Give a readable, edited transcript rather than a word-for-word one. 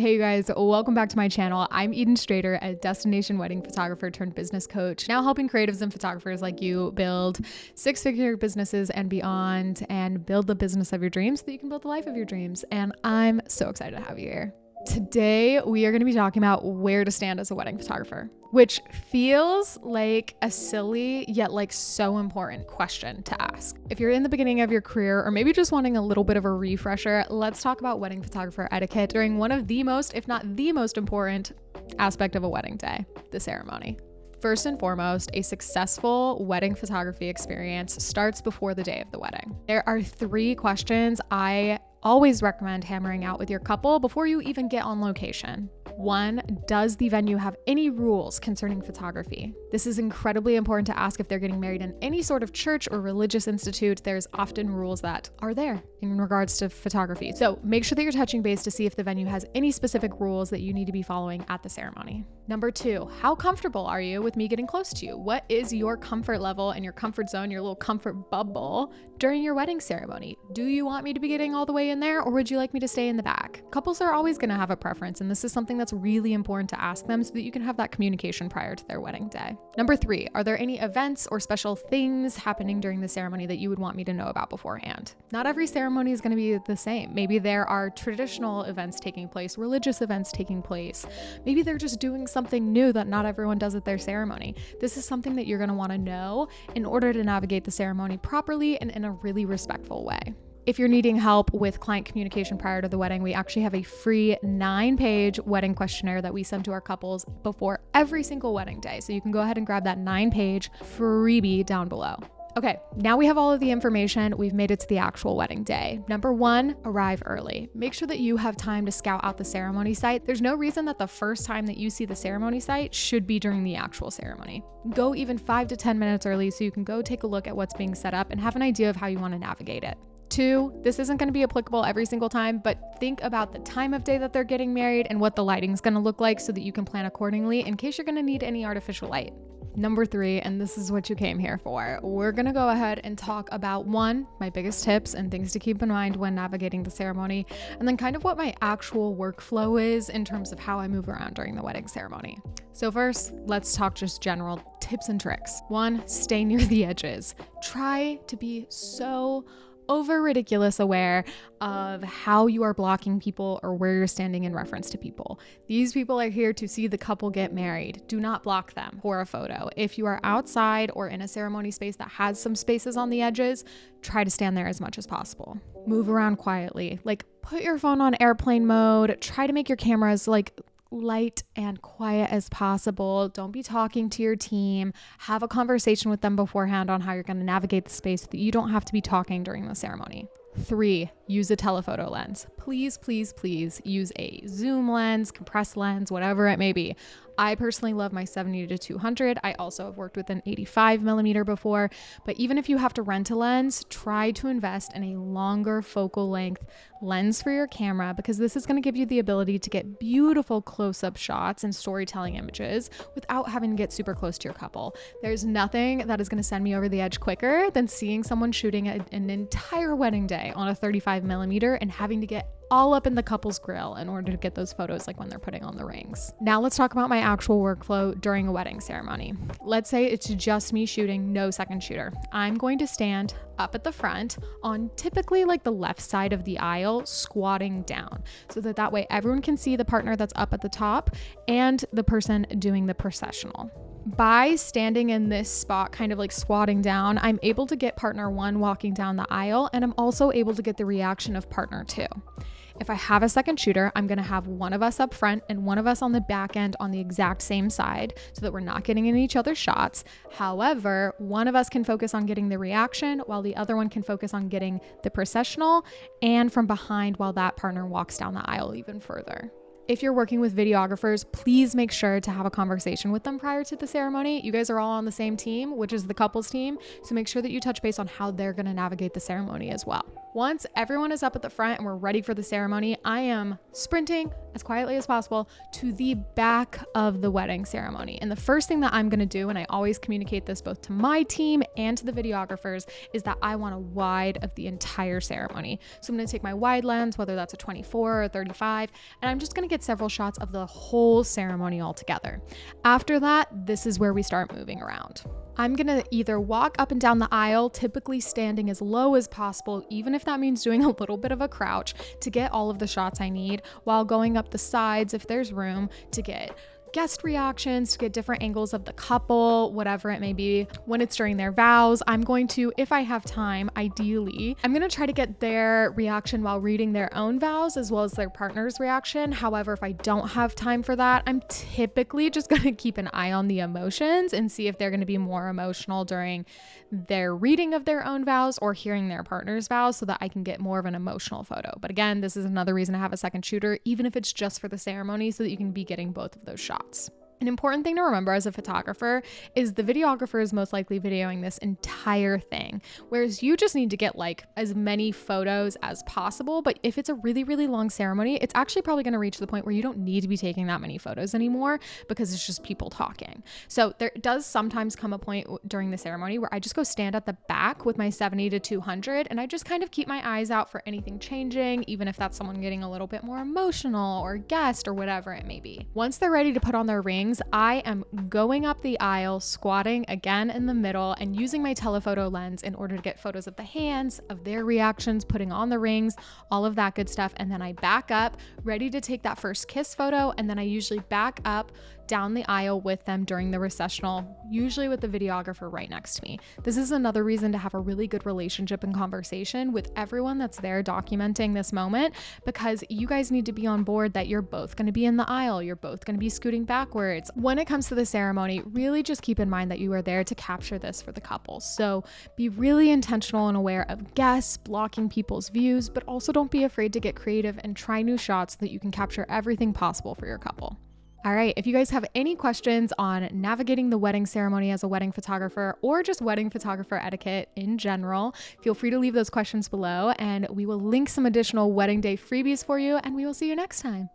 Hey guys, welcome back to my channel. I'm Eden Strader, a destination wedding photographer turned business coach, now helping creatives and photographers like you build six-figure businesses and beyond and build the business of your dreams so that you can build the life of your dreams. And I'm so excited to have you here. Today, we are going to be talking about where to stand as a wedding photographer, which feels like a silly yet like so important question to ask. If you're in the beginning of your career or maybe just wanting a little bit of a refresher, let's talk about wedding photographer etiquette during one of the most, if not the most important aspect of a wedding day, the ceremony. First and foremost, a successful wedding photography experience starts before the day of the wedding. There are 3 questions I always recommend hammering out with your couple before you even get on location. 1, does the venue have any rules concerning photography? This is incredibly important to ask if they're getting married in any sort of church or religious institute. There's often rules that are there in regards to photography. So make sure that you're touching base to see if the venue has any specific rules that you need to be following at the ceremony. Number 2, how comfortable are you with me getting close to you? What is your comfort level and your comfort zone, your little comfort bubble during your wedding ceremony? Do you want me to be getting all the way in there, or would you like me to stay in the back? Couples are always going to have a preference, and this is something that's really important to ask them so that you can have that communication prior to their wedding day. Number 3, are there any events or special things happening during the ceremony that you would want me to know about beforehand? Not every ceremony is going to be the same. Maybe there are traditional events taking place, religious events taking place. Maybe they're just doing something new that not everyone does at their ceremony. This is something that you're going to want to know in order to navigate the ceremony properly and in a really respectful way. If you're needing help with client communication prior to the wedding, we actually have a free 9-page wedding questionnaire that we send to our couples before every single wedding day. So you can go ahead and grab that 9-page freebie down below. Okay, now we have all of the information. We've made it to the actual wedding day. Number 1, arrive early. Make sure that you have time to scout out the ceremony site. There's no reason that the first time that you see the ceremony site should be during the actual ceremony. Go even 5 to 10 minutes early so you can go take a look at what's being set up and have an idea of how you want to navigate it. 2, this isn't going to be applicable every single time, but think about the time of day that they're getting married and what the lighting is going to look like so that you can plan accordingly in case you're going to need any artificial light. Number 3, and this is what you came here for, we're going to go ahead and talk about 1, my biggest tips and things to keep in mind when navigating the ceremony, and then kind of what my actual workflow is in terms of how I move around during the wedding ceremony. So first, let's talk just general tips and tricks. 1, stay near the edges. Try to be so over ridiculous aware of how you are blocking people or where you're standing in reference to people. These people are here to see the couple get married. Do not block them for a photo. If you are outside or in a ceremony space that has some spaces on the edges, try to stand there as much as possible. Move around quietly. Like, put your phone on airplane mode. Try to make your cameras light and quiet as possible. Don't be talking to your team. Have a conversation with them beforehand on how you're going to navigate the space so that you don't have to be talking during the ceremony. 3, use a telephoto lens. Please, please, please use a zoom lens, compressed lens, whatever it may be. I personally love my 70-200. I also have worked with an 85mm before, but even if you have to rent a lens, try to invest in a longer focal length lens for your camera, because this is going to give you the ability to get beautiful close-up shots and storytelling images without having to get super close to your couple. There's nothing that is going to send me over the edge quicker than seeing someone shooting an entire wedding day on a 35mm and having to get all up in the couple's grill in order to get those photos like when they're putting on the rings. Now let's talk about my actual workflow during a wedding ceremony. Let's say it's just me shooting, no second shooter. I'm going to stand up at the front on typically like the left side of the aisle, squatting down so that way everyone can see the partner that's up at the top and the person doing the processional. By standing in this spot, kind of like squatting down, I'm able to get partner 1 walking down the aisle, and I'm also able to get the reaction of partner 2. If I have a second shooter, I'm going to have one of us up front and one of us on the back end on the exact same side so that we're not getting in each other's shots. However, one of us can focus on getting the reaction while the other one can focus on getting the processional and from behind while that partner walks down the aisle even further. If you're working with videographers, please make sure to have a conversation with them prior to the ceremony. You guys are all on the same team, which is the couple's team. So make sure that you touch base on how they're going to navigate the ceremony as well. Once everyone is up at the front and we're ready for the ceremony, I am sprinting as quietly as possible to the back of the wedding ceremony. And the first thing that I'm going to do, and I always communicate this both to my team and to the videographers, is that I want a wide of the entire ceremony. So I'm going to take my wide lens, whether that's a 24 or 35, and I'm just going to get several shots of the whole ceremony all together. After that, this is where we start moving around. I'm gonna either walk up and down the aisle, typically standing as low as possible, even if that means doing a little bit of a crouch to get all of the shots I need, while going up the sides if there's room to get guest reactions, to get different angles of the couple, whatever it may be. When it's during their vows, I'm going to, if I have time, ideally, I'm going to try to get their reaction while reading their own vows as well as their partner's reaction. However, if I don't have time for that, I'm typically just going to keep an eye on the emotions and see if they're going to be more emotional during their reading of their own vows or hearing their partner's vows, so that I can get more of an emotional photo. But again, this is another reason to have a second shooter, even if it's just for the ceremony, so that you can be getting both of those shots. An important thing to remember as a photographer is the videographer is most likely videoing this entire thing, whereas you just need to get like as many photos as possible. But if it's a really, really long ceremony, it's actually probably going to reach the point where you don't need to be taking that many photos anymore, because it's just people talking. So there does sometimes come a point during the ceremony where I just go stand at the back with my 70 to 200, and I just kind of keep my eyes out for anything changing, even if that's someone getting a little bit more emotional or guest or whatever it may be. Once they're ready to put on their rings, I am going up the aisle, squatting again in the middle, and using my telephoto lens in order to get photos of the hands, of their reactions, putting on the rings, all of that good stuff. And then I back up, ready to take that first kiss photo. And then I usually back up down the aisle with them during the recessional, usually with the videographer right next to me. This is another reason to have a really good relationship and conversation with everyone that's there documenting this moment, because you guys need to be on board that you're both going to be in the aisle, you're both going to be scooting backwards. When it comes to the ceremony, really just keep in mind that you are there to capture this for the couple. So be really intentional and aware of guests, blocking people's views, but also don't be afraid to get creative and try new shots so that you can capture everything possible for your couple. All right, if you guys have any questions on navigating the wedding ceremony as a wedding photographer, or just wedding photographer etiquette in general, feel free to leave those questions below, and we will link some additional wedding day freebies for you, and we will see you next time.